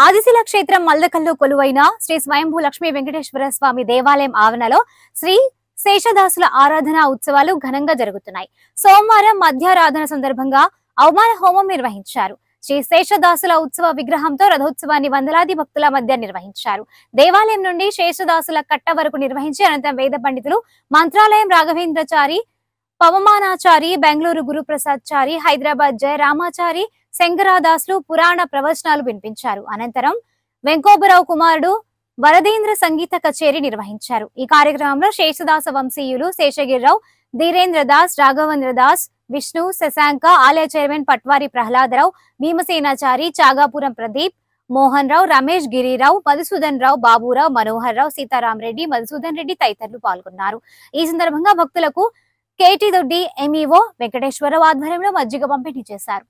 ఆదిశిల క్షేత్రం మల్దకల్లో కొలువైన శ్రీ స్వయంభూ లక్ష్మీ వెంకటేశ్వర స్వామి దేవాలయం ఆవరణలో శ్రీ శేషదాసుల ఆరాధన ఉత్సవాలు ఘనంగా జరుగుతున్నాయి. సోమవారం మధ్యారాధన సందర్భంగా అవమాన హోమం నిర్వహించారు. శ్రీ శేషదాసుల ఉత్సవ విగ్రహంతో రథోత్సవాన్ని వందలాది భక్తుల మధ్య నిర్వహించారు. దేవాలయం నుండి శేషదాసుల కట్ట వరకు నిర్వహించి అనంతరం వేద పండితులు మంత్రాలయం రాఘవేంద్రచారి, పవమానాచారి, బెంగళూరు గురుప్రసాద్చారి, హైదరాబాద్ జయ రామాచారి, శంకరాదాసులు పురాణ ప్రవచనాలు వినిపించారు. అనంతరం వెంకోబరావు కుమారుడు వరదేంద్ర సంగీత కచేరీ నిర్వహించారు. ఈ కార్యక్రమంలో శేషదాస వంశీయులు శేషగిరిరావు, ధీరేంద్ర దాస్, రాఘవేంద్ర దాస్, విష్ణు, శశాంక, ఆలయ చైర్మన్ పట్వారి ప్రహ్లాదరావు, భీమసేనాచారి, చాగాపురం ప్రదీప్, మోహన్ రావు, రమేష్ గిరిరావు, మధుసూదన్ రావు, బాబురావు, మనోహర్ రావు, సీతారాం రెడ్డి, మధుసూదన్ రెడ్డి తదితరులు పాల్గొన్నారు. ఈ సందర్భంగా భక్తులకు కేటీ దొడ్డి ఎంఈఓ వెంకటేశ్వరరావు ఆధ్వర్యంలో మజ్జిగ పంపిణీ చేశారు.